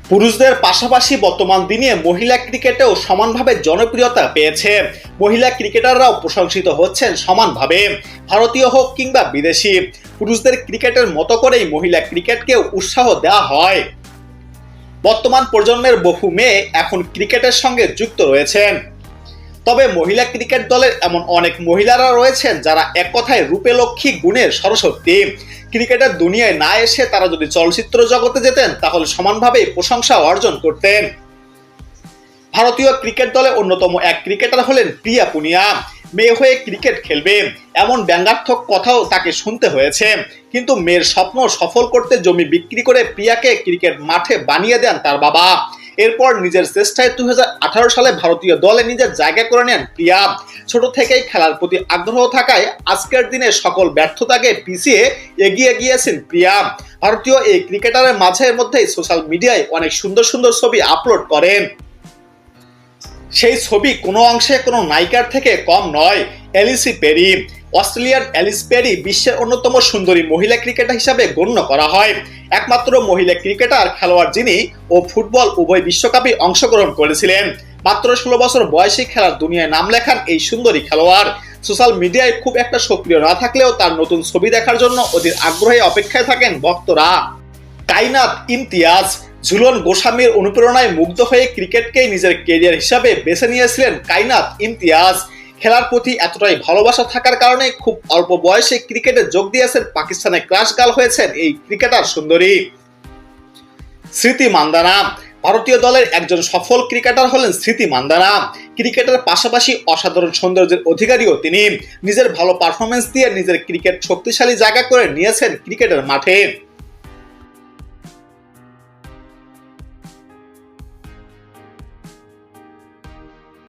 পুরুষদের পাশাপাশি বর্তমান দিনে মহিলা ক্রিকেটেও সমানভাবে জনপ্রিয়তা পেয়েছে। মহিলা ক্রিকেটাররাও প্রশংসিত হচ্ছেন সমানভাবে, ভারতীয় হোক কিংবা বিদেশি। পুরুষদের ক্রিকেটের মতো করেই মহিলা ক্রিকেটকেও উৎসাহ দেওয়া হয়। বর্তমান প্রজন্মের বহু মেয়ে এখন ক্রিকেটের সঙ্গে যুক্ত রয়েছেন। তবে মহিলা ক্রিকেট দলের এমন অনেক মহিলারা রয়েছেন যারা এক কথায় রূপে লক্ষ্মী, গুণের সরস্বতী। ক্রিকেটের দুনিয়ায় না এসে তারা যদি চলচ্চিত্র জগতে যেতেন তাহলে সমানভাবে প্রশংসা অর্জন করতেন। ভারতীয় ক্রিকেট দলে অন্যতম এক ক্রিকেটার হলেন প্রিয়া পুনিয়া। মেয়ে হয়ে ক্রিকেট খেলবে এমন ব্যঙ্গাত্মক কথাও তাকে শুনতে হয়েছে, কিন্তু মেয়ের স্বপ্ন সফল করতে জমি বিক্রি করে প্রিয়াকে ক্রিকেট মাঠে বানিয়ে দেন তার বাবা। এরপর নিজের চেষ্টায় 2018 সালে ভারতীয় দলে নিজের জায়গা করে নেন প্রিয়া। ছোট থেকেই খেলার প্রতি আগ্রহ থাকায় আজকের দিনে সকল ব্যর্থতাকে পিছিয়ে এগিয়ে গিয়েছেন প্রিয়া। ভারতীয় এই ক্রিকেটারের মাঝের মধ্যেই সোশ্যাল মিডিয়ায় অনেক সুন্দর সুন্দর ছবি আপলোড করেন। সেই ছবি কোনো অংশে কোনো নায়িকার থেকে কম নয়। অ্যালিসি পেরি, অস্ট্রেলিয়ার অ্যালিস পেরি বিশ্বের অন্যতম সুন্দরী মহিলা ক্রিকেটার হিসাবে গণ্য করা হয়। একমাত্র মহিলা ক্রিকেটার খেলোয়াড় যিনি ও ফুটবল উভয় বিশ্বকাপে অংশগ্রহণ করেছিলেন। মাত্র 16 বছর বয়সে খেলার দুনিয়ায় নাম লেখান এই সুন্দরী খেলোয়াড়। সোশ্যাল মিডিয়ায় খুব একটা সক্রিয় না থাকলেও তার নতুন ছবি দেখার জন্য অধীর আগ্রহে অপেক্ষায় থাকেন ভক্তরা। কায়নাত ইমতিয়াজ, ঝুলন গোস্বামীর অনুপ্রেরণায় মুগ্ধ হয়ে ক্রিকেটকেই নিজের ক্যারিয়ার হিসাবে বেছে নিয়েছিলেন কায়নাত ইমতিয়াজ। খেলার প্রতি এতটাই ভালোবাসা থাকার কারণে খুব অল্প বয়সে ক্রিকেটে যোগ দিয়েছেন। পাকিস্তানের ক্রাশ গার্ল হয়েছেন এই ক্রিকেটার সুন্দরী। স্মৃতি মান্দানা, ভারতীয় দলের একজন সফল ক্রিকেটার হলেন স্মৃতি মান্দানা। ক্রিকেটের পাশাপাশি অসাধারণ সৌন্দর্যের অধিকারীও তিনি। নিজের ভালো পারফরমেন্স দিয়ে নিজের ক্রিকেট শক্তিশালী জায়গা করে নিয়েছেন ক্রিকেটের মাঠে।